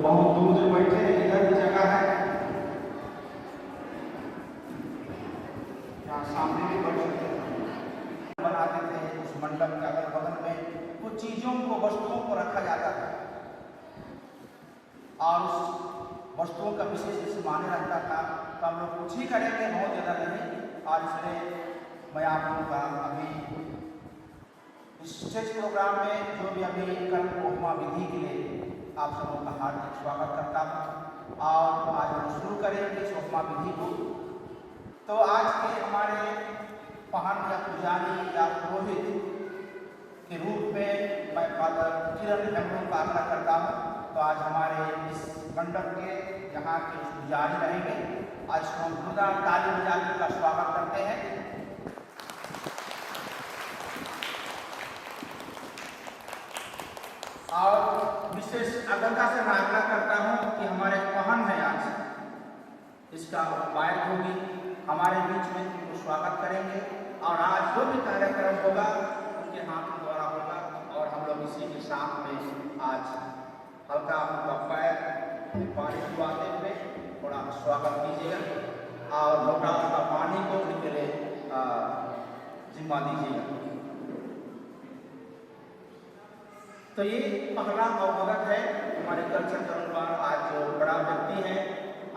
बहुत दूर से बैठे हैं, इधर भी जगह है, यहाँ सामने भी बैठ सकते हैं। बनाते थे उस मंडप के अगल बगल में कुछ चीजों को, वस्तुओं को रखा जाता था और उस वस्तुओं का विशेष माने रहता था। तो हम लोग कुछ ही करेंगे, बहुत ज़्यादा नहीं, और इसलिए मैं आप लोगों का अभी इस स्टेज प्रोग्राम में जो भी अभी कर्म उपमा विधि के लिए आप सबों का हार्दिक स्वागत करता हूँ। और आज हम शुरू करेंगे इस उपमा विधि को। तो आज के हमारे पहन या पुजारी या पुरोहित के रूप में मैं फादर किरण हेम्ब्रोम का आग्रह करता हूँ। तो आज हमारे इस मंडप के यहाँ के पुजारी रहेंगे। आज हम जोरदार ताली बजाकर का स्वागत करते हैं। और विशेष आग्रह से मैं आग्रह करता हूँ कि हमारे पहन है आज इसका वायद होगी, हमारे बीच में उनको स्वागत करेंगे और आज जो भी कार्यक्रम होगा उनके हाथों द्वारा होगा। और हम लोग इसी के साथ में आज हल्का उनका पैर पानी छुआते हुए थोड़ा स्वागत कीजिएगा और लोटा का पानी को उनके लिए जिम्मा दीजिएगा। तो ये पहला अवगत है हमारे कल्चर के अनुसार। आज जो बड़ा व्यक्ति है,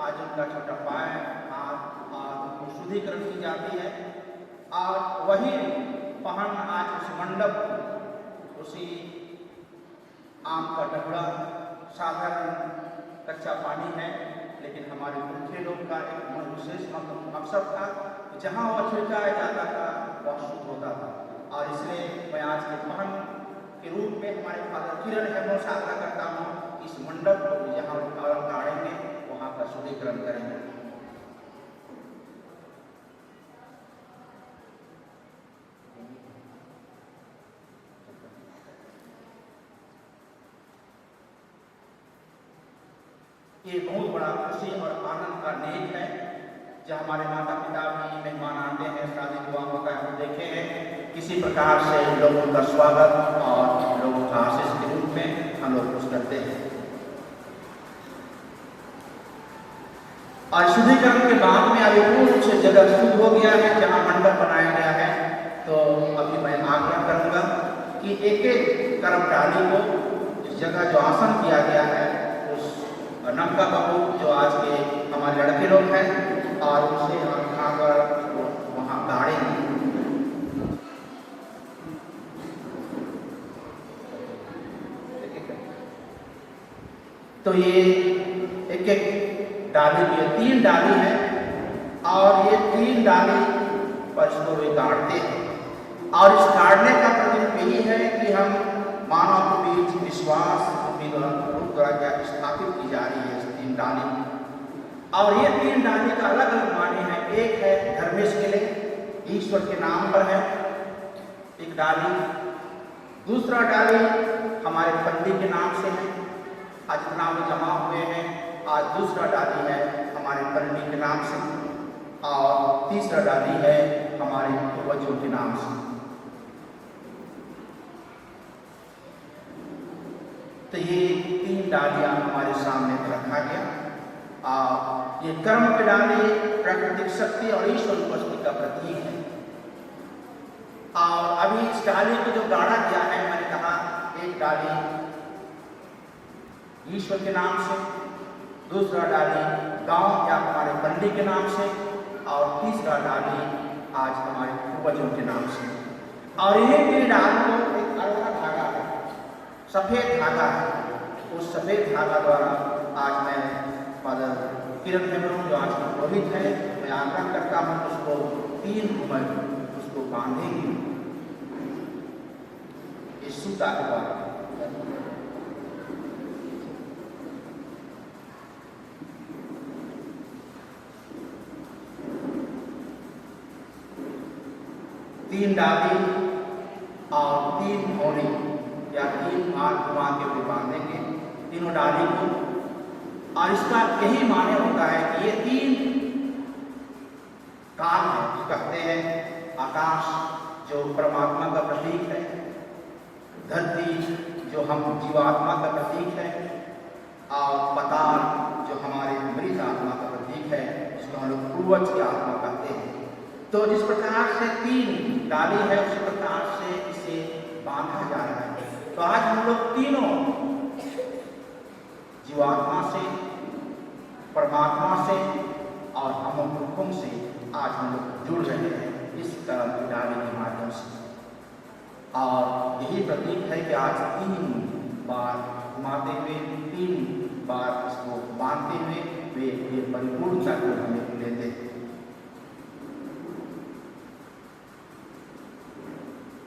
आज उनका छोटा पैर हाथ और शुद्धिकरण की जाती है और वही पहन आज उस मंडप, उसी आम का टुकड़ा, साधारण कच्चा पानी है, लेकिन हमारे पुरखे लोग का एक विशेष मकसद था कि जहाँ वह छिड़काया जाता था वह शुद्ध होता था। और इसलिए मैं आज के पहन के रूप में हमारे फादर किरण हेम्ब्रोम से आग्रह करता हूँ इस मंडप को जहाँ गाड़ेंगे वहाँ का शुद्धिकरण करेंगे। ये बहुत बड़ा खुशी और आनंद का नेक है जब हमारे माता पिता भी मेहमान आते हैं, शादी विवाह होता है, हम देखे हैं किसी प्रकार से लोगों का स्वागत और लोगों का आशीष के रूप में हम लोग कुछ करते हैं। और शुद्धिकरण के बाद में अभी पूर्ण रूप से जगह शुद्ध हो गया है जहाँ मंडप बनाया गया है। तो अभी मैं आग्रह करूँगा कि एक एक कर्मचारी को इस जगह जो आसन किया गया है उस नमका बाबू जो आज के हमारे लड़के लोग हैं और उसे उठाकर वहाँ गाड़ेंगे। तो ये एक एक डाली भी है, 3 डाली है और ये 3 डाली पर इसको वे गाड़ते हैं। और इस गाड़ने का प्रतीक यही है कि हम मानव के बीच विश्वास द्वारा स्थापित की जा रही है इस 3 डाली। और ये 3 डाली का अलग अलग माने हैं। एक है धर्मेश के लिए, ईश्वर के नाम पर है एक डाली। दूसरा डाली हमारे पंडित के नाम से है, आज इतना में जमा हुए हैं। आज दूसरा डाली है हमारे पंडित के नाम से और तीसरा डाली है हमारे पूर्वजों के नाम से। तो ये 3 डालियां हमारे सामने रखा गया। ये कर्म की डाली प्राकृतिक शक्ति और ईश्वर उपस्थिति का प्रतीक है। और अभी इस डाली को जो गाड़ा गया है, मैंने कहा एक डाली ईश्वर के नाम से, दूसरा डाली गांव या हमारे पंडित के नाम से और तीसरा डाली आज हमारे पूर्वजों के नाम से। और ये 3 डाल को एक अरवा धागा है, सफ़ेद धागा है। उस सफ़ेद धागा द्वारा आज मैं फादर किरण हेम्ब्रोम जो आज का पुरोहित है, मैं आग्रह करता हूँ उसको 3 घुमर उसको बांधेंगे इस सूता के द्वारा। तीन डाली और 3 घोड़ी या 3 हाथ घुमा के भी बांधेंगे तीनों डाली को। और इसका यही माने होता है कि ये 3 काल है, कहते हैं आकाश जो परमात्मा का प्रतीक है, धरती जो हम जीवात्मा का प्रतीक है, और पताल जो हमारे मृत आत्मा का प्रतीक है, जिसको हम लोग पूर्वज की आत्मा कहते हैं। तो जिस प्रकार से 3 डाली है, उसी प्रकार से इसे बांधा जा रहा है। तो आज हम लोग तीनों जीवात्मा से, परमात्मा से और अमर रूपों से आज हम लोग जुड़ रहे हैं इस कर्म की डाली के माध्यम से। और यही प्रतीक है कि आज 3 बार घुमाते हुए, 3 बार इसको बांधते हुए वे परिपूर्णता को हमें लेते हैं।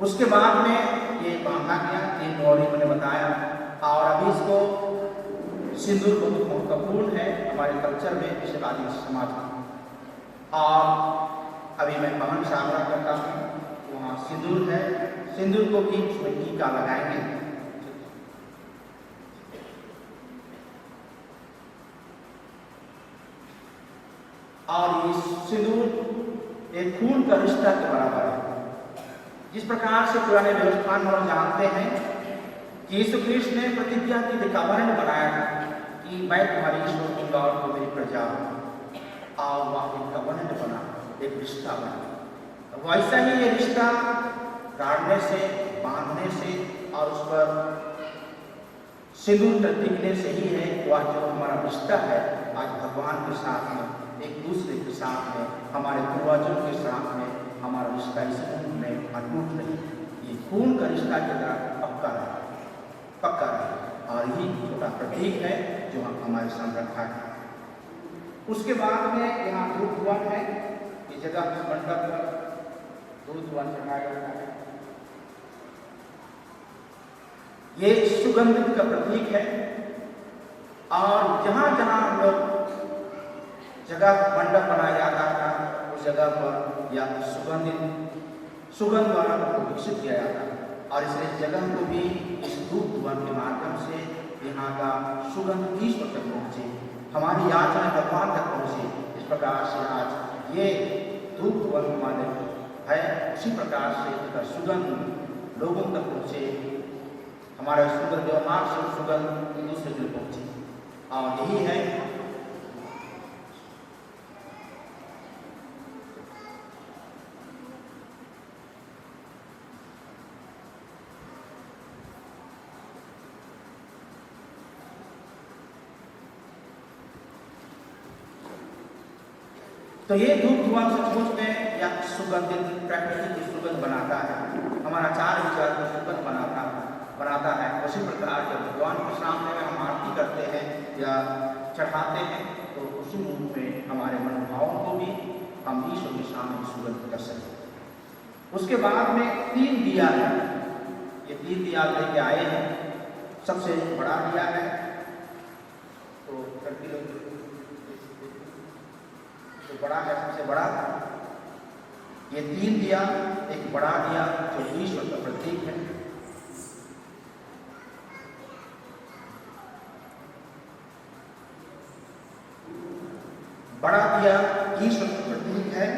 उसके बाद में ये बांधा गया, 3 डोरी मैंने बताया। और अभी इसको सिंदूर बहुत महत्वपूर्ण है हमारे कल्चर में, विश्ववादी समाज में। और अभी मैं बहन से आग्रह करता हूँ, वहाँ सिंदूर है, सिंदूर को भी उसमें टीका लगाएंगे। और ये सिंदूर एक खून का रिश्ता के बराबर है। जिस प्रकार से पुराने व्यवस्था में हम जानते हैं कि यीशु कृष्ण ने प्रतिज्ञा की, कवरन बनाया कि मैं तुम्हारी ईश्वर दूंगा और तुम मेरी प्रजा हो। और वह एक कवरन बना, एक रिश्ता बना। वैसा ही ये रिश्ता गाड़ने से, बांधने से और उस पर सिंदूर टिकने से ही है। वह जो हमारा रिश्ता है आज भगवान के साथ में, एक दूसरे के साथ में, हमारे पूर्वजों के साथ में हमारा रिश्ता इस खून में अटूट नहीं, ये खून का रिश्ता के द्वारा पक्का है। और यही छोटा प्रतीक है जो हमारे सामने रखा है। उसके बाद में यहाँ धूप वन है, इस जगह मंडप पर धूप वन चढ़ाया जाता है। ये सुगंधित का प्रतीक है। और जहाँ जहाँ हम लोग जगह मंडप बनाया जाता था, उस जगह पर या सुगंध द्वारा विकसित किया जाता है। और इसलिए इस जगह को भी इस धूप वन के माध्यम से यहाँ का सुगंध ईश्वर तक पहुँचे, हमारी याचना भगवान तक पहुँचे। इस प्रकार से आज ये धूप वन हमारे है, उसी प्रकार से इसका सुगंध लोगों तक पहुँचे, हमारे सुगंध व्यवहार से सुगंध दूसरे तक पहुँचे। और यही है तो ये धूप धुआं सचमुच में या सुगंधित प्रकृति की सुगंध बनाता है, हमारा चार विचार को सुगंध बनाता है। उसी प्रकार जब भगवान के सामने में हम आरती करते हैं या चढ़ाते हैं तो उसी रूप में हमारे मनोभावों को भी हम ईश्वर के सामने सुगंध कर सकते। उसके बाद में 3 दिया है, ये 3 दिया लेके आए हैं। सबसे बड़ा दिया है तो बड़ा है, सबसे बड़ा ये 3 दिया, एक बड़ा दिया जो ईश्वर का प्रतीक है। बड़ा दिया ईश्वर का प्रतीक है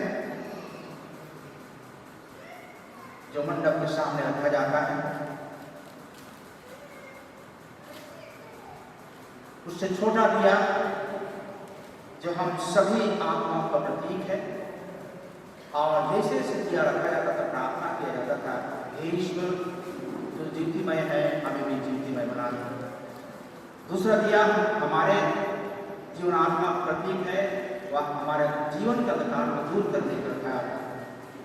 जो मंडप के सामने रखा जाता है। उससे छोटा दिया जो हम सभी आत्माओं का प्रतीक है। और जैसे जैसे दिया रखा जाता था, प्रार्थना किया जाता था, हे ईश्वर जो ज्योतिमय है हमें भी ज्योतिमय बना दे। दूसरा दिया हमारे जीवन आत्मा का प्रतीक है, वह हमारे जीवन के अंधकार को दूर करने का रखा है।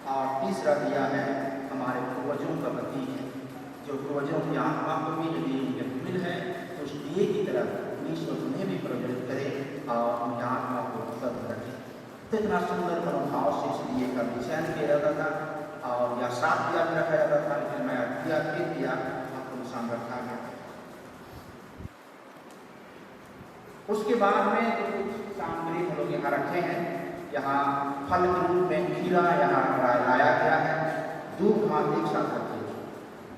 और तीसरा दिया है हमारे पूर्वजों का प्रतीक है, जो पूर्वजों की आत्मा को भी यदि उनके मिल है तो उस दिए की तरह ईश्वर उन्हें भी प्रज्वलित करे और उनकी आत्मा को उत्पन्न रखे। तो इतना सुंदर मनोभाव से इस दिए का चयन किया जाता था। और या 7 दिया भी रखा जाता था, लेकिन मैं दिया आपको सामने रखा गया। उसके बाद में जो कुछ सामग्री हम लोग यहाँ रखे हैं, यहाँ फल के रूप में खीरा यहाँ लाया गया है, दूध घास एक साथ रखे,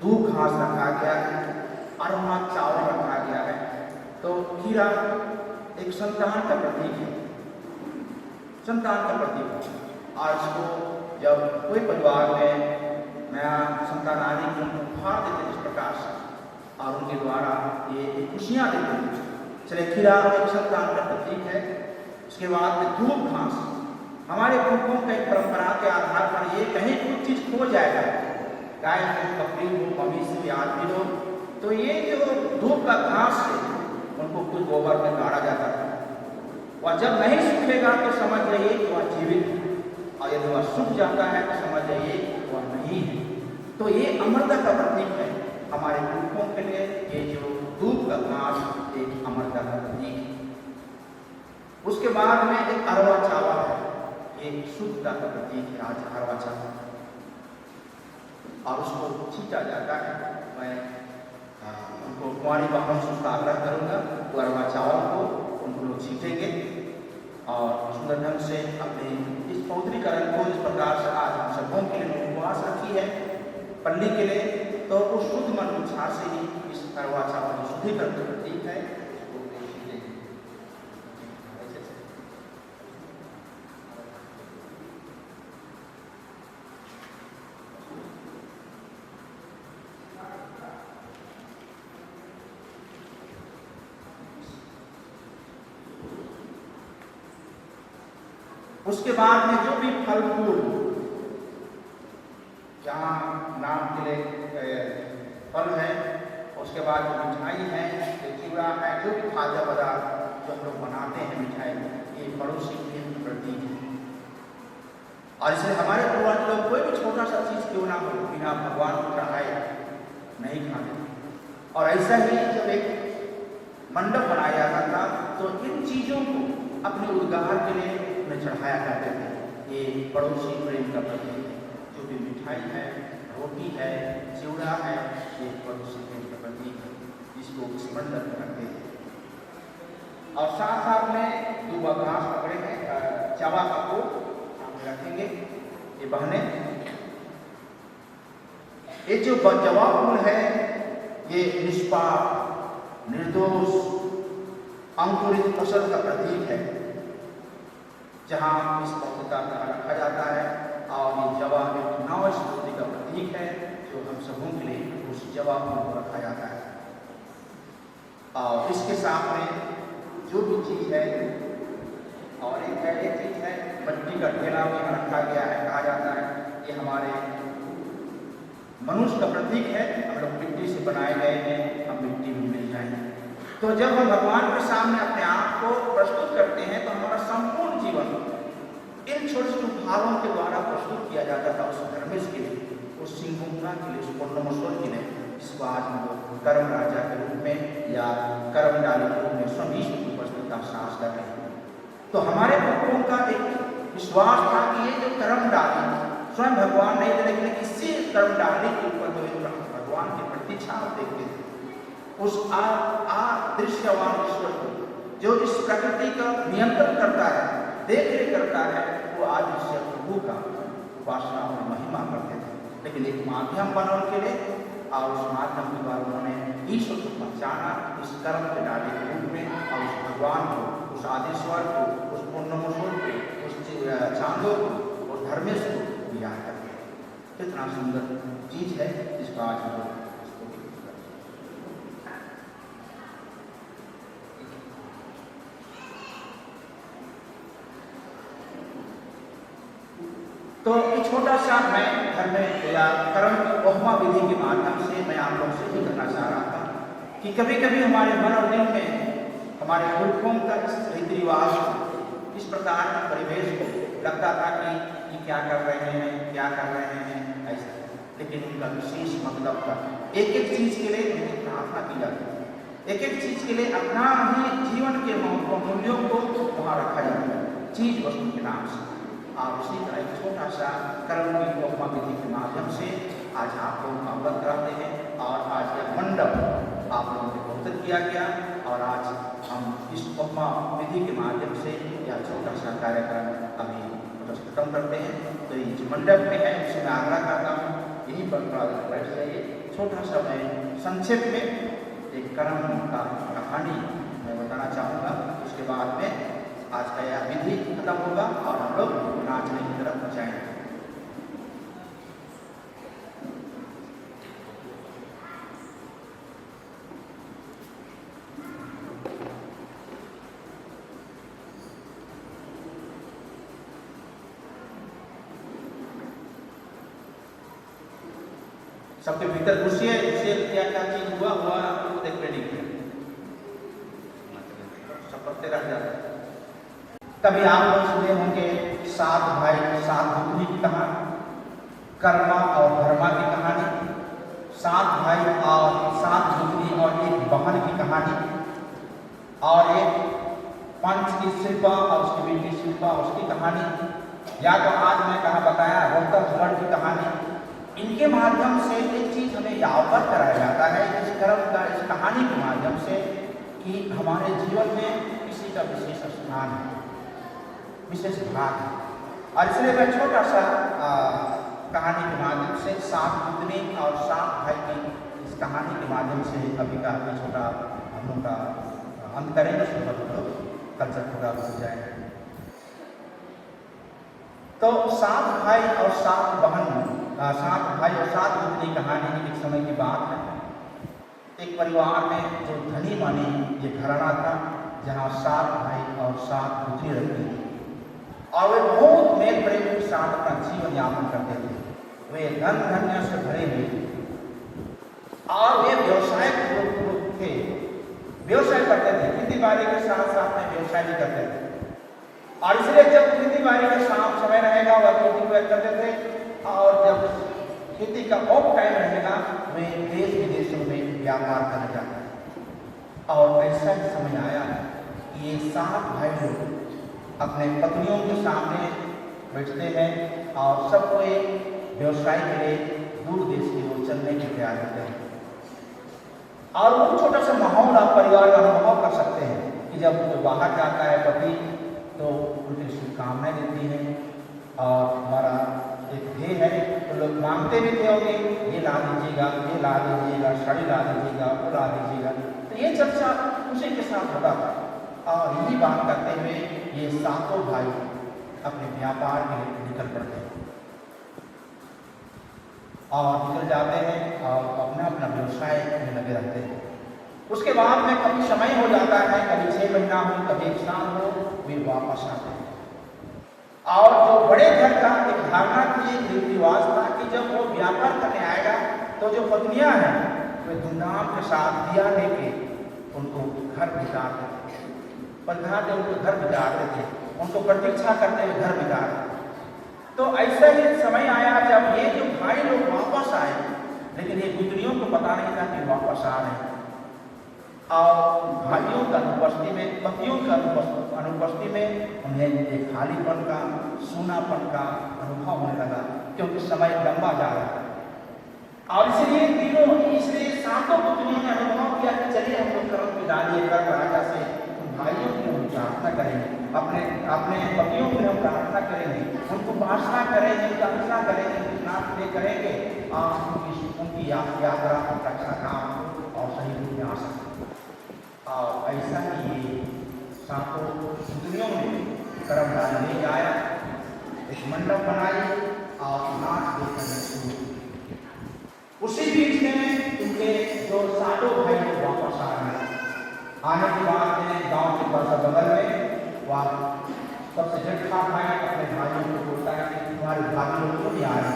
दूध घास रखा गया है और वहाँ चावल रखा गया है। तो खीरा एक संतान का प्रतीक है, संतान का प्रतीक है। और इसको जब कोई परिवार में नया संतान आने की उपहार देते इस प्रकार से, और उनके द्वारा ये खुशियाँ देते हैं, इसलिए खीरा एक संतान का प्रतीक है। उसके बाद में धूप घास, हमारे पुरखों के परंपरा के आधार पर ये कहीं कुछ चीज खो जाएगा, गाय हो, बकरी हो, मवेशी हो, आदमी हो, तो ये जो धूप का घास है उनको कुछ गोबर में गाड़ा जाता था, और जब नहीं सूखेगा तो समझ जाइए कि वह जीवित है, और यदि वह सूख जाता है तो समझ जाइए वह नहीं है। तो ये अमरता का प्रतीक है हमारे पुरखों के लिए। ये जो धूप का घास एक अमरता का प्रतीक है। उसके बाद में एक अरवा चावल है, ये शुद्धता का प्रतीक है। आज अरवा चावल और उसको छींटा जाता है। मैं उनको कुंवारी बहनों से उसका आग्रह करूँगा, वो अरवा चावल को उनको लोग छींटेंगे और सुंदर ढंग से अपने इस पौत्रीकरण को इस प्रकार से आज हम सबों के लिए उपवास रखी है पल्ली के लिए, तो उस शुद्ध मन उत्साह से ही इस अरवा चावल शुद्धिकरण का प्रतीक है। उसके बाद में जो भी फल फूल जहाँ नाम के लिए फल है, उसके बाद जो मिठाई है, चिवड़ा है, जो भी खाद्य पदार्थ जो हम लोग बनाते हैं मिठाई, ये पड़ोसी प्रेम की प्रतीक है। और इसलिए हमारे पूर्वज लोग कोई भी छोटा सा चीज क्यों ना हो बिना भगवान को चढ़ाए नहीं खाते। और ऐसा ही जब एक मंडप बनाया जाता था तो इन चीजों को अपने उद्गार के लिए उन्हें चढ़ाया करते थे। ये पड़ोसी प्रेम का प्रतीक है। जो भी मिठाई है, रोटी है, चिवड़ा है, ये पड़ोसी प्रेम का प्रतीक है, जिसको इस मंडप में रखते हैं। और साथ साथ में दो घास पकड़े हैं, चावा का को सामने रखेंगे। ये बहने, ये जो जवा फूल है ये निष्पाप, निर्दोष, अंकुरित फसल का प्रतीक है, जहाँ इस पौधता का रखा जाता है। और ये जवा एक नव स्फूर्ति का प्रतीक है जो हम सबों के लिए उस जवा को रखा जाता है। और इसके साथ में जो भी चीज़ है, और एक चीज़ है मिट्टी का ढेला भी रखा गया है, कहा जाता है ये हमारे मनुष्य का प्रतीक है। हम लोग मिट्टी से बनाए गए हैं, हम मिट्टी में मिल जाएंगे। तो जब हम भगवान के सामने अपने आप को प्रस्तुत करते हैं तो हमारा संपूर्ण जीवन इन छोटे छोटे भावों के द्वारा प्रस्तुत किया जाता था। उस धर्मेश के लिए, उस सिंहुना के लिए, उस पूर्णमोश्वर के लिए, जिसको आज हम लोग कर्म राजा के रूप में या कर्म डाली के रूप में स्वयं ईश्वर की उपस्थिति का साहस कर रहे हैं। तो हमारे पुरखों का एक विश्वास था कि ये जो कर्म डाली स्वयं भगवान नहीं थे, लेकिन इसी कर्म डाली के ऊपर जो भगवान की प्रतीक्षा देखते थे, उस दृश्यवान ईश्वर को जो इस प्रकृति का नियंत्रण करता है, देख रेख करता है, वो आदिश्य प्रभु का उपासना और महिमा करते थे। लेकिन एक माध्यम बना उनके लिए, और उस माध्यम के द्वारा उन्होंने ईश्वर को पहचाना इस कर्म के डाले के रूप में, और उस भगवान को, उस आदिश्वर को, उस पूर्णमोश्वर को, उस चांदों को, उस धर्मेश को याद करते हैं। कितना सुंदर चीज है जिसका आज हम लोग तो एक छोटा सा मैं घर में या कर्म की उपमा विधि के माध्यम से मैं आप लोग से ही करना चाह रहा था कि कभी कभी हमारे मन और दिल में हमारे पुरखों का रीति रिवाज इस प्रकार का परिवेश को लगता था कि ये क्या कर रहे हैं, क्या कर रहे हैं, ऐसा। लेकिन उनका विशेष मतलब था। एक एक चीज के लिए उनकी प्रार्थना की जाती है, एक एक चीज के लिए अपना ही जीवन के मूल्यों को वहाँ रखा जाता है, चीज वस्तु के नाम से। और उसी तरह एक छोटा सा कर्म की उपमा विधि के माध्यम से आज आप लोग अवगत कराते हैं। और आज यह मंडप आप लोगों को प्रस्तुत किया गया, और आज हम इस उपमा विधि के माध्यम से यह छोटा सा कार्यक्रम अभी खत्म करते हैं। तो ये जो मंडप में है उसमें आग्रह करता हूँ यहीं पर थोड़ा बैठ जाइए। छोटा सा मैं संक्षेप में एक कर्म का कहानी मैं बताना चाहूँगा, उसके बाद में आज का यह विधि खत्म होगा और हम लोग नाचने की तरफ जाएंगे। सबके भीतर घुसिए घुसिए, क्या क्या चीज हुआ हुआ आपको देखने नहीं किया, सब पत्ते रह जाते। कभी आप लोग सुने होंगे 7 भाई 7 भूतनी की कहानी, कर्मा और धर्मा की कहानी, 7 भाई और 7 भूतनी और एक बहन की कहानी, और एक पंच की शिल्पा और उसकी बेटी शिल्पा उसकी कहानी, या तो आज मैं कहा बताया रोहतक की कहानी। इनके माध्यम से एक चीज हमें यावत कराया जाता है इस कर्म का, इस कहानी के माध्यम से, कि हमारे जीवन में किसी का विशेष स्थान है, विशेष भाग है। और इसलिए मैं छोटा सा कहानी के माध्यम से 7 पुतनी और 7 भाई की इस कहानी के माध्यम से अभी का छोटा हम लोग का अंत करेंगे, कल्चर थोड़ा बदल जाएगा। तो 7 भाई और 7 बहन, 7 भाई और 7 पुतनी कहानी एक समय की बात है। एक परिवार में जो धनी मानी ये घराना था, जहाँ 7 भाई और 7 पुतनी रहती थी, और वे बहुत मेल प्रेम के साथ अपना जीवन यापन करते थे। वे धन धन्य से भरे हुए थे और वे व्यवसाय थे, व्यवसाय करते थे, खेती बाड़ी के साथ साथ में व्यवसाय भी करते थे। और इसलिए जब खेती बाड़ी का शाम समय रहेगा वह खेती को करते थे, और जब खेती का ऑफ टाइम रहेगा वे देश विदेशों में व्यापार करने जाते। और ऐसा समय आया कि ये 7 भाई लोग अपने पत्नियों के सामने बैठते हैं और सबको एक व्यवसाय के लिए दूर देश की ओर चलने की तैयार होते हैं। और वो छोटा सा माहौल आप परिवार का अनुभव कर सकते हैं कि जब वो बाहर जाता है पति, तो उनकी शुभकामनाएं देती हैं, और हमारा एक ध्येय है, तो लोग मांगते भी थे होंगे, ये ला दीजिएगा, ये ला दीजिएगा, साड़ी ला दीजिएगा, वो ला दीजिएगा। तो ये चर्चा उसी के साथ होता था, और यही बात करते हुए ये 7 भाई अपने व्यापार के लिए निकल पड़ते हैं और निकल जाते हैं और अपना अपना व्यवसाय में लगे रहते हैं। उसके बाद में कभी समय हो जाता है, कभी 6 महीना हो, कभी 1 साल हो, वे वापस आते हैं। और जो बड़े घर का एक धारणा थी, एक रीति रिवाज था कि जब वो व्यापार करने आएगा तो जो पत्नियां हैं वे धूमधाम के साथ दिया लेके उनको घर बिताते थे, पधारते उनको घर बिताते थे, उनको प्रतीक्षा करते हुए घर बिताते। तो ऐसा ही समय आया जब ये जो भाई लोग वापस आए, लेकिन ये पुत्रियों को पता नहीं था कि वापस आ रहे हैं, और भाइयों का अनुपस्थिति में, पतियों का अनुपस्थिति में उन्हें एक खालीपन का, सूनापन का अनुभव होने लगा, क्योंकि समय लंबा जा रहा है। और इसलिए 7 पुत्रियों ने अनुभव किया कि चलिए हम लोग कर्म की डालिए, कर्म राजा से भाइयों की हम प्रार्थना करेंगे, अपने पतियों की हम प्रार्थना करेंगे, उनको उपासना करेंगे, उनका रक्षा करेंगे, उनकी स्नान करेंगे, और उनकी यात्रा रक्षा काम और सही रूप में आ सके। और ऐसा ही ये 7 पुत्रियों ने कर्म डाल ले जाया, एक मंडप बनाई और नाच देखने शुरू। उसी बीच में उनके जो 7 भाई वापस आ रहे, आने के बाद में गांव के पास बगल में वह सबसे जेठा भाई अपने भाइयों को बोलता है कि तुम्हारे भाभी लोग क्यों नहीं आ रहे,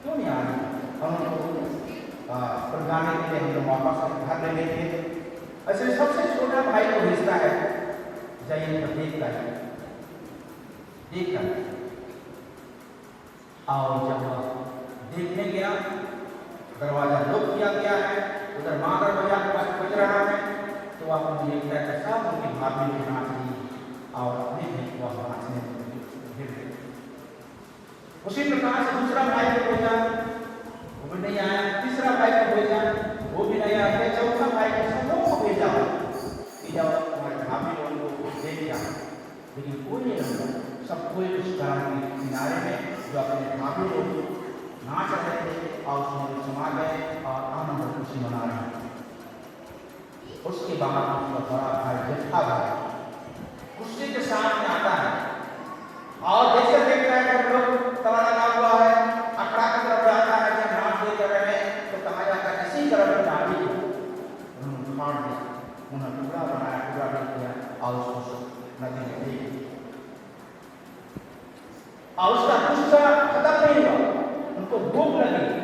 क्यों नहीं आ रहे, हम उनको प्रधाने के लिए हम लोग वापस घर ले लेंगे। ऐसे सबसे छोटा भाई को भेजता है, जाइए तो देखता है, और जब देखने गया, दरवाजा लॉक किया गया है, उधर मांगर बज रहा है, तो वह देखता है सब उनकी भाभी की नाच रही और अपने भी वह नाचने गिर गए। उसी प्रकार से दूसरा भाई को भेजा, वो भी नहीं आया, तीसरा भाई को भेजा, वो भी नहीं आया, चौथा भाई को सबको भेजा कि जब तुम्हारे भाभी लोगों को देख गया, लेकिन कोई नहीं लगा। सब कोई उस कारण के किनारे में जो अपने भाभी लोग नाच रहे थे और उसमें समा गए और आनंद और खुशी मना रहे हैं। उसके बाद उसका बड़ा भाई जेठा भाई गुस्से के साथ में आता है और जैसे देखता है कि लोग तवा लगा हुआ है, अखड़ा की तरफ जाता है, जब नाच देख रहे हैं तो कहा जाता है इसी तरफ डाली उन्होंने फाड़ दिया, उन्होंने टुकड़ा बनाया, टुकड़ा कर दिया और उसको नदी में फेंक दिया। और उसका गुस्सा खत्म नहीं हुआ, उनको भूख लगी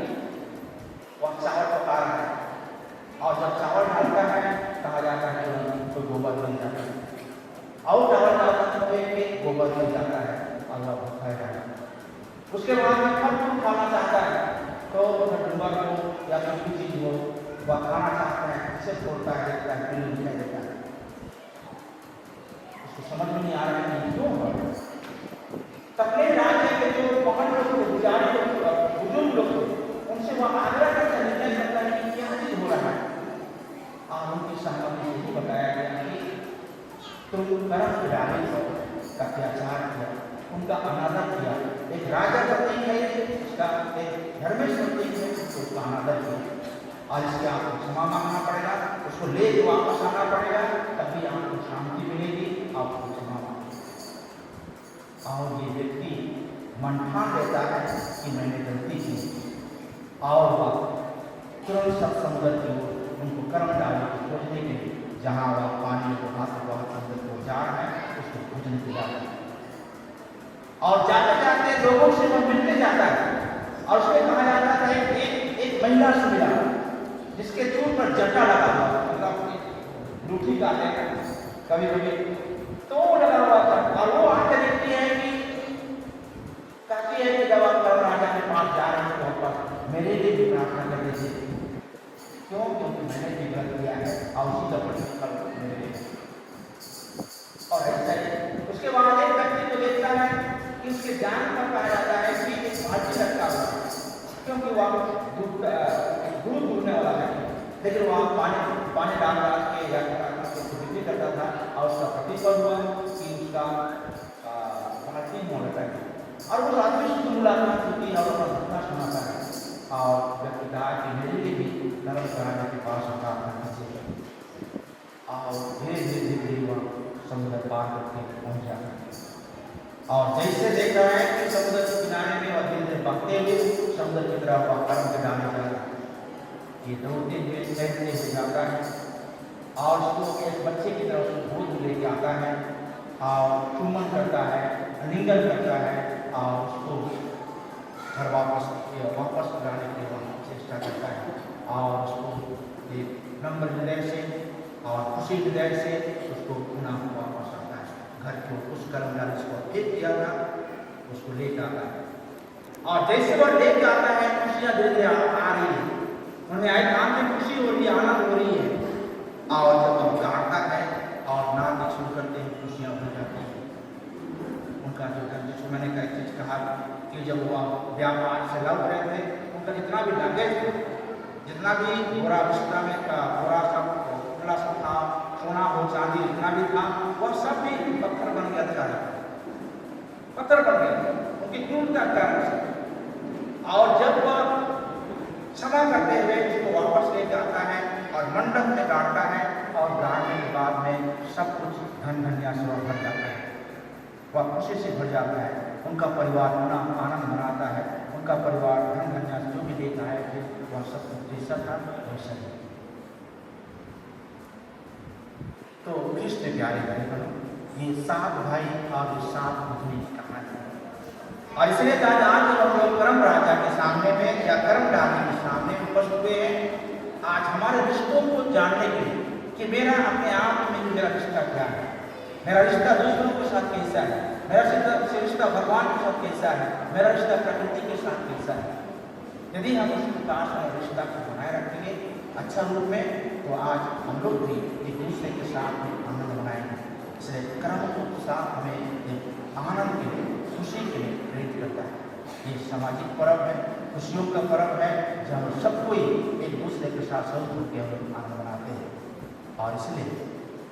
कोई आदमी फल फूल खाना चाहता है तो डूंगर को या कोई चीज हो वह खाना चाहता है, इसे छोड़ता है, देखता है, फिर नहीं देता है। उसको समझ में नहीं आ रहा है कि क्यों हो। तपले राज्य के जो पहाड़ लोग थे, पुजारी लोग, बुजुर्ग लोग थे, उनसे वह आग्रह करके निर्णय करता है कि क्या चीज हो रहा है। और उनकी सहमति से ही बताया गया कि तुम कर्म के डाले का अत्याचार किया, उनका अनादर किया। एक राजा प्रतीक है, उसका एक धर्मेश प्रतीक है, उसका अनादर किया और इसके आपको क्षमा मांगना पड़ेगा, उसको ले वापस आना पड़ेगा, तभी आपको शांति मिलेगी, आपको क्षमा मांगना। और ये व्यक्ति मन ठान लेता है कि मैंने गलती की और वह तुरंत सत्संग की ओर उनको कर्म डाली को खोजने के लिए जहाँ वह पानी को हाथ अंदर को जा रहा है उसको खोजने के जाता है। और जाते जाते लोगों से वह मिलने जाता है और उसमें कहा जाता है एक महिला से मिला जिसके चूर पर जटा लगा हुआ, मतलब लूठी का कभी कभी तो लगा हुआ था। और वो आके देखती है कि कहती है कि जब आप कर्म राजा के पास जा रहे हैं तो मेरे लिए भी प्रार्थना कर दीजिए, क्यों? क्योंकि मैंने भी गलत किया है और उसी का प्रतिफल मेरे लिए। और ऐसा ही उसके बाद एक व्यक्ति को देखता है कि उसके जान पर कहा जाता है कि एक बाल्टी रखा हुआ है, क्योंकि वह दूध दूधने वाला है, लेकिन वहाँ पानी डाल के या बिक्री करता था और उसका प्रतिफल हुआ कि उसका बाल्टी मोड़ता है। और उस आदमी से मुलाकात होती है और उसका घटना सुनाता है और व्यक्ति कहा कि मेरे लिए भी नरम कराने के पास प्रार्थना कीजिए। और धीरे धीरे वह समुद्र पार करके पहुँच जाता है। और जैसे देख रहा है कि समुद्र के किनारे में वह धीरे धीरे बहते हुए समुद्र की तरफ वह कर्म के डाले जा रहा है। ये दौड़ते हुए तैरते हुए जाता है और उसको एक बच्चे की तरफ से गोद लेके आता है और चुम्बन करता है, आलिंगन करता है और उसको घर वापस लाने के लिए चेष्टा करता है और उसको एक नम्र हृदय से और खुशी हृदय से उसको पुनः वापस आता है घर को। उस कर्मचारी जिसको फेंक किया था उसको लेकर आता है और जैसे वह लेके आता है खुशियाँ धीरे धीरे आ रही है, उन्हें आए काम में खुशी हो रही है, आनंद हो रही है। और जब वह गाड़ता है और नाम शुरू करते हैं खुशियाँ हो जाती हैं। उनका जो जिसको मैंने कई चीज़ कहा कि जब वह व्यापार से लौट रहे थे उनका जितना भी लगेज था, जितना भी घोड़ा बिस्तर में का घोड़ा सब खुला सब था, सोना हो चांदी जितना भी था वह सब भी पत्थर बन गया था, पत्थर बन गया उनकी क्रूरता का कारण। और जब वह क्षमा करते हुए उसको वापस लेके आता है और मंडप में गाड़ता है और गाड़ने के बाद में सब कुछ धन धन्या से भर जाता है, वह खुशी से भर जाता है। उनका परिवार अपना आनंद मनाता है, उनका परिवार धन धन्या जो भी देता है कि वह सब कुछ जैसा था वैसा ही। तो कृष्ण प्यारे भाई बहनों, ये 7 भाई और 7 पत्नी की कहानी है। और इसलिए आज हम लोग कर्म राजा के सामने में या कर्म डाली के सामने उपस्थित हुए हैं आज हमारे रिश्तों को जानने के लिए कि मेरा अपने आप में मेरा रिश्ता क्या है, मेरा रिश्ता दूसरों के साथ कैसा है, मेरा रिश्ता भगवान के साथ कैसा है, मेरा रिश्ता प्रकृति के साथ कैसा है। यदि हम इस प्रकार से रिश्ता को बनाए रखेंगे अच्छा रूप में तो आज हम लोग भी एक दूसरे के साथ में आनंद मनाएंगे। इसलिए कर्म को साथ हमें एक आनंद के लिए खुशी के लिए प्रेरित करता है। ये सामाजिक पर्व है, खुशियों का पर्व है जहाँ सब कोई एक दूसरे के साथ सहयोग के हम आनंद मनाते हैं। और इसलिए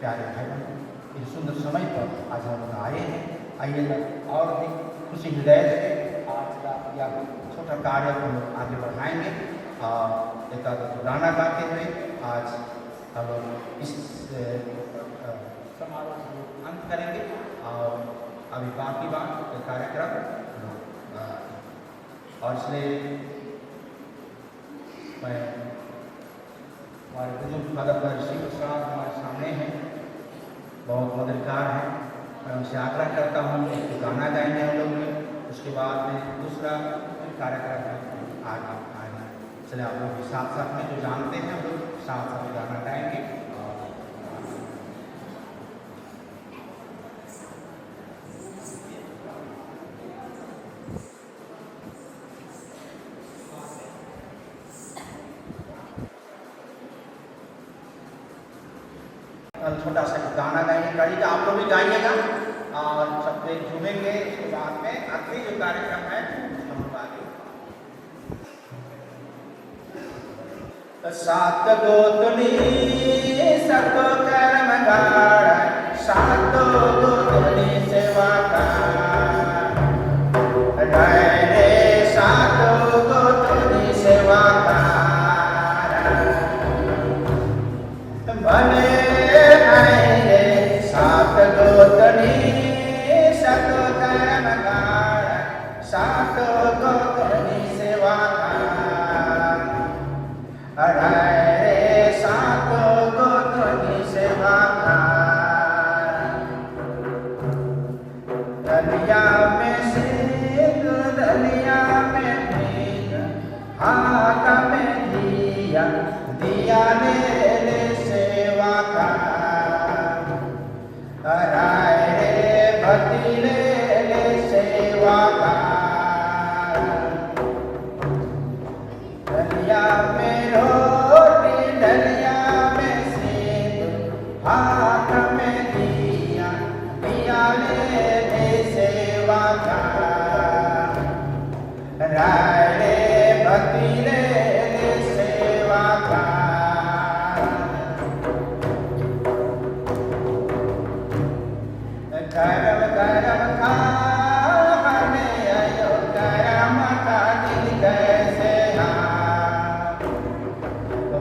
प्यारे भाई बहनों, इस सुंदर समय पर आज हम लोग आए हैं। आइए और भी खुशी हृदय से आज का या छोटा कार्य हम लोग आगे बढ़ाएंगे और एक गाना गाते हुए आज हम लोग इस समारोह को अंत करेंगे। और अभी बाकी बात कार्यक्रम और इसलिए मैं हमारे बुजुर्ग फादर ऋषि प्रसाद हमारे सामने हैं, बहुत मददगार हैं। मैं उनसे आग्रह करता हूँ कि गाना गाएंगे हम लोग, उसके बाद में दूसरा कार्यक्रम आगे आएगा। चलिए आप लोग साथ साथ में जो जानते हैं हम लोग साथ साथ गाना गाएंगे। छोटा सा गाना गाएंगे, कड़ी का आप लोग भी गाइएगा और सबसे झूमेंगे। इसके बाद में आखिरी जो कार्यक्रम है हम आगे। सात गोतनी सतो कर्म गाढ़, सातो गोतनी सेवा का रे, सातो गोतनी सेवा का भले आएंगे। सात गोतनी सतो कर्म गाढ़, सातो गोतनी सेवा का रे, सातो गोतनी सेवा का दलिया में सिंह, दलिया में भीग, हाथ में दिया, दिया ले ले सेवा का रे, भक्ति ले ले सेवा का दलिया में रोटी, दलिया में सिंदूर, हाथ में दिया, दिया ले ले सेवा का रे, भक्ति ले ले सेवा का गरम गरम खाने आयो, गरम का दिल कैसे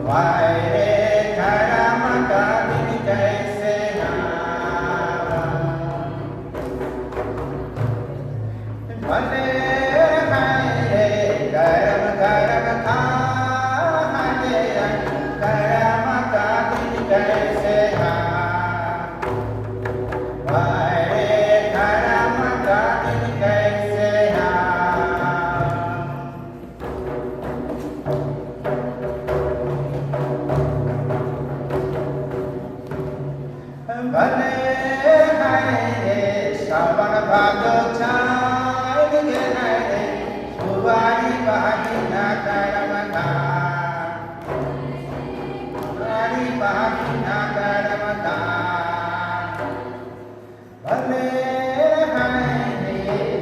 वाय रे, गरम का दिल कैसे भले रे, गरम गरम खाने गरम का दिल कैसे वाय रे, गरम का दिल कैसे भले रे, श्रावण भादो छाय गे रे, सुवारी बाही ना करम का, सुवारी बाही ना करम का भले रे,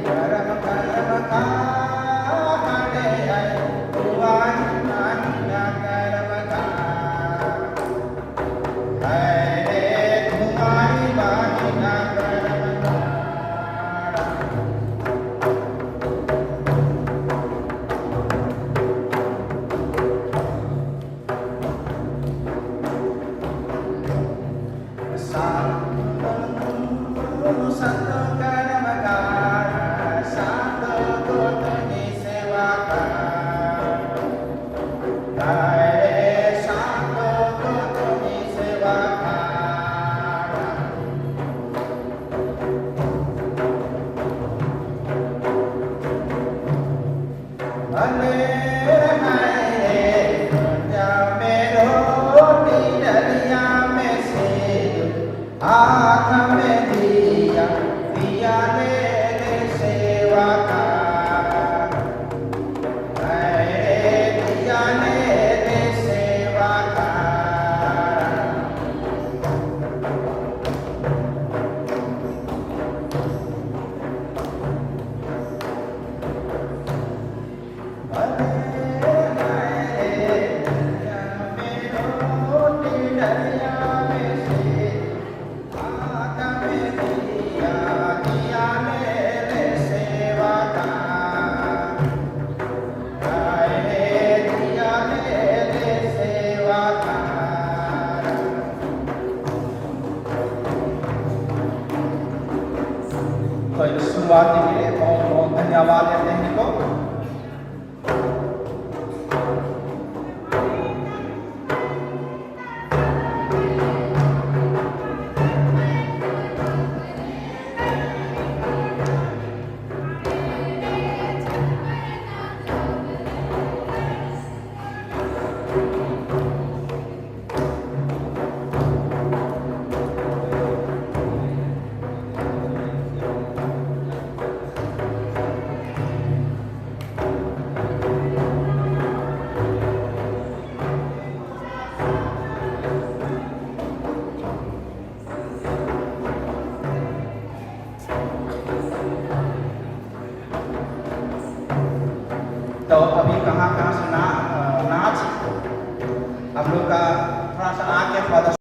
गरम गरम खाने आए, सुवारी बाही ना करम का रे, सुवारी बाही ना करम का सतो कर्म गाढ़, सातो गोतनी सेवा का रे, सातो गोतनी सेवा का भले रे, दुनिया में रोटी, दलिया में सिंदूर, हाथ में दिया, दिया ले ले सेवा का रे, दिया ले ले सेवा का भले तो अभी कहाँ कहाँ से नाच हम लोग का थोड़ा सा आके प्रदर्शन।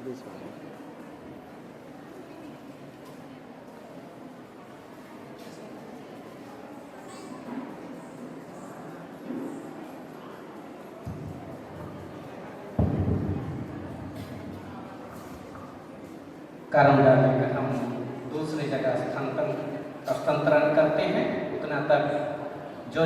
कारण डाली में हम दूसरी जगह स्थानांतरण करते हैं उतना तक जो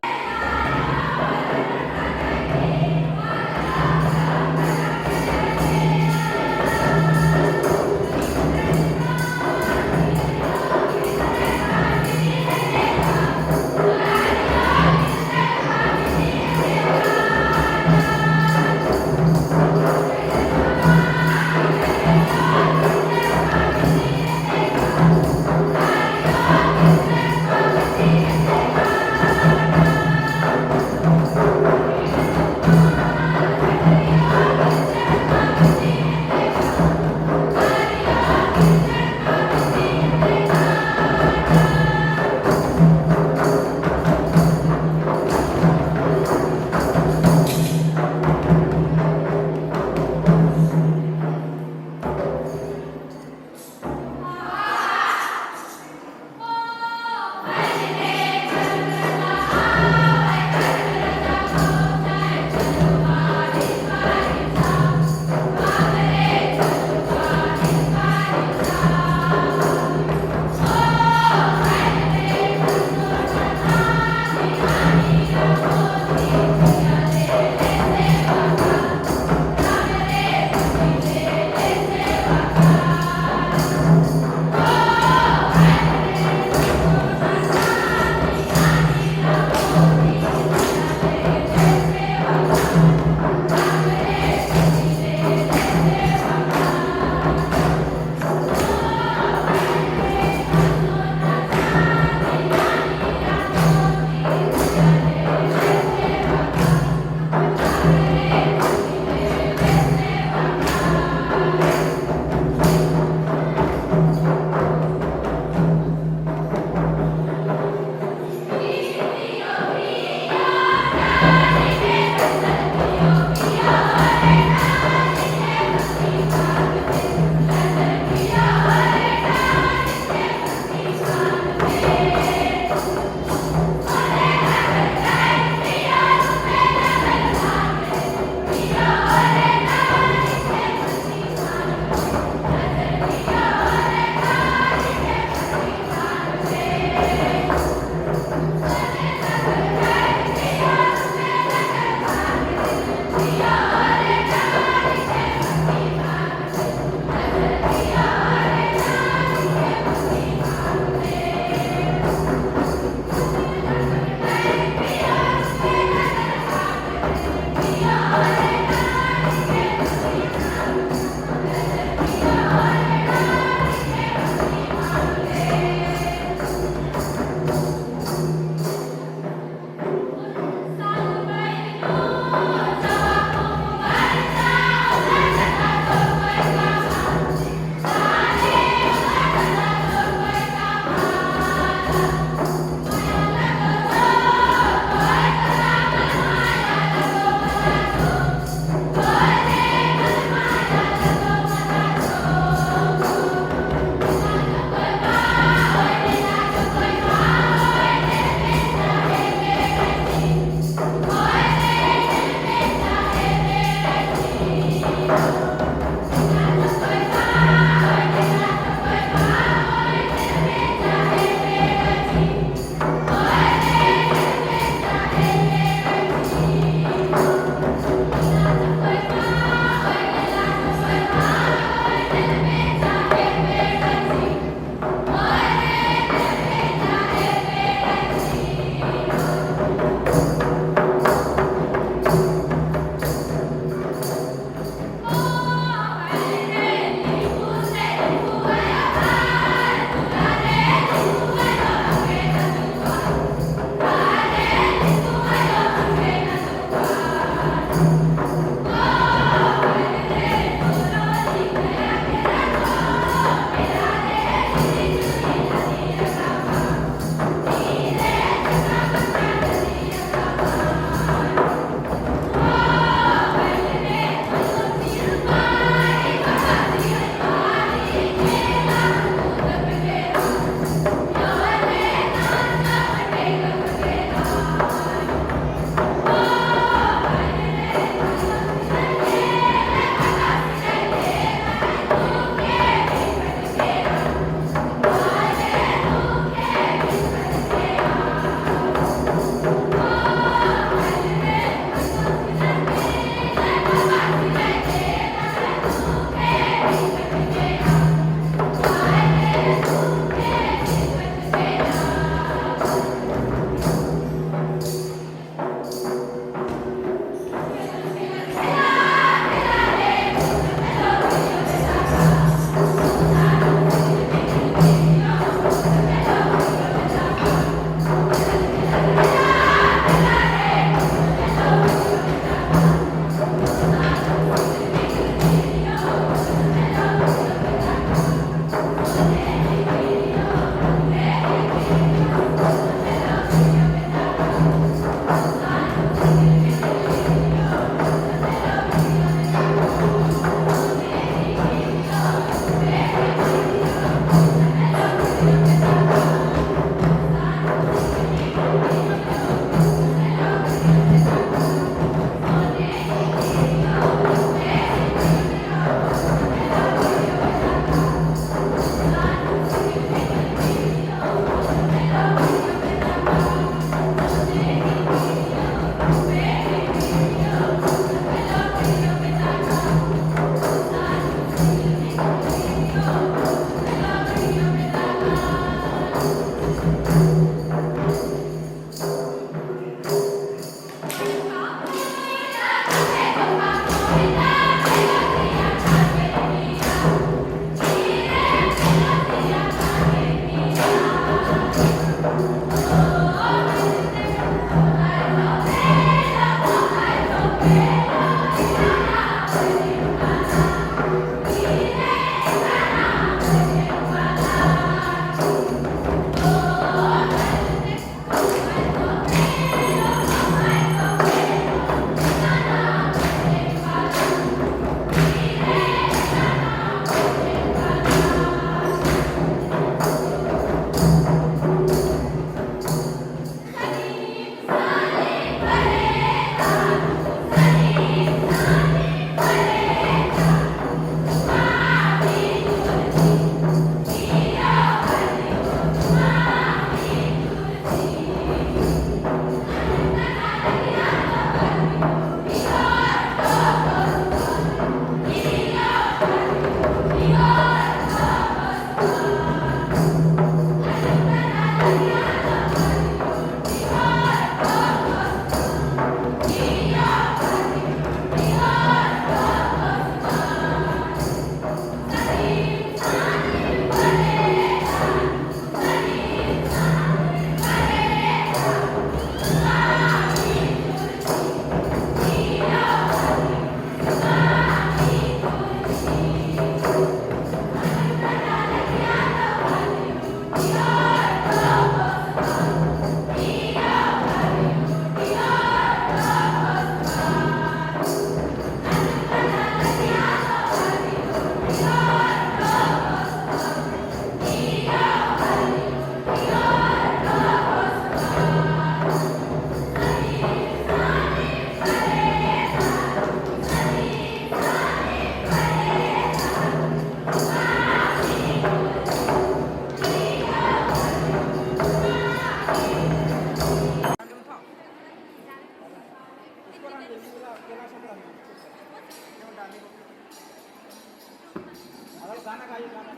गाना गाइए गाना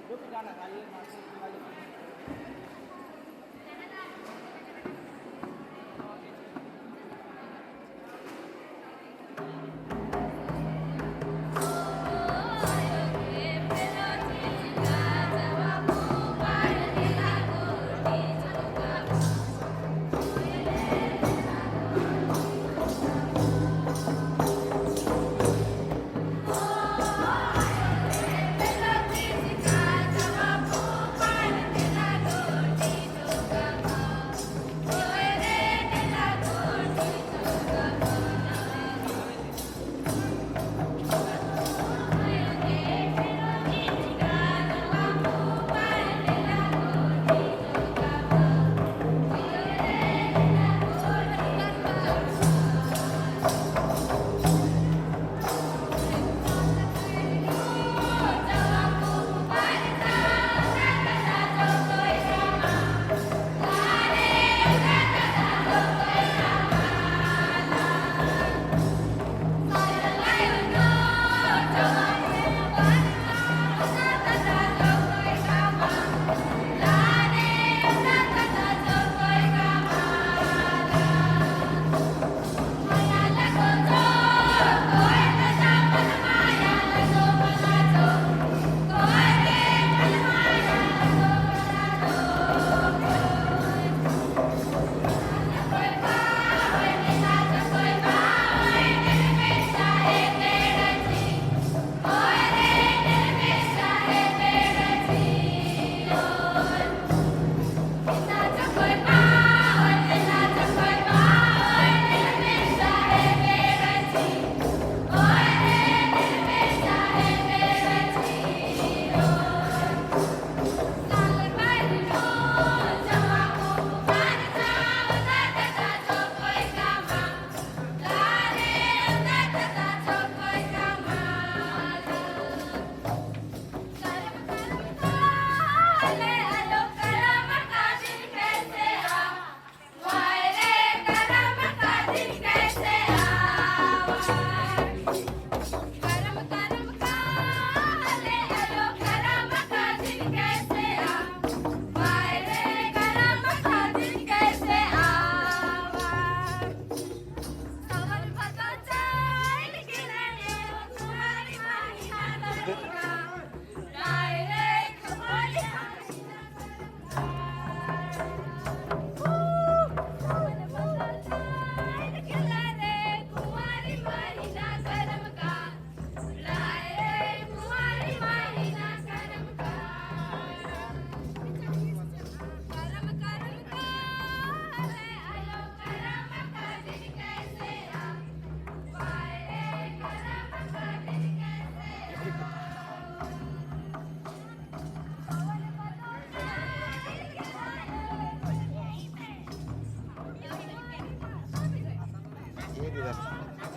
जो भी गाना गाइए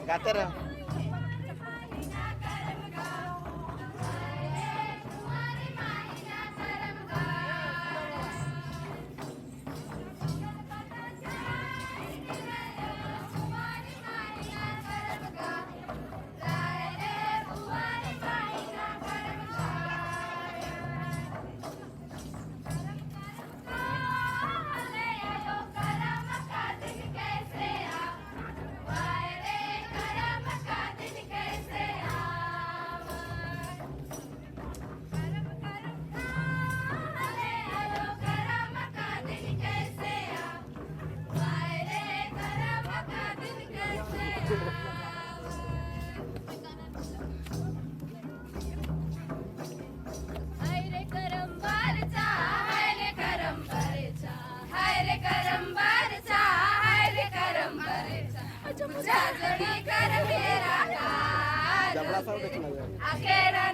गाते रहो Akhirnya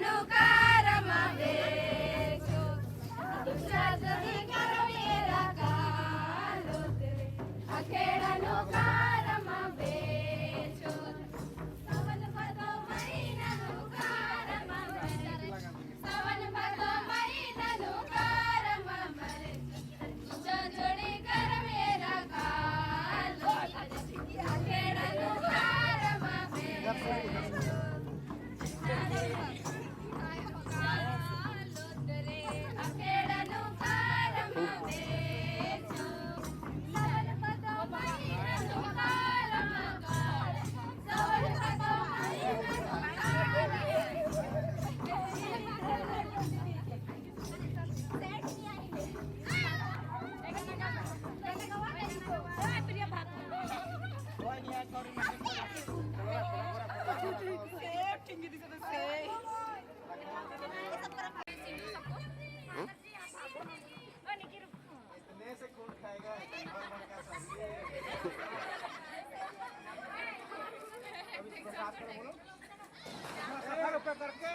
साफ कर बोलो 70 रुपए करके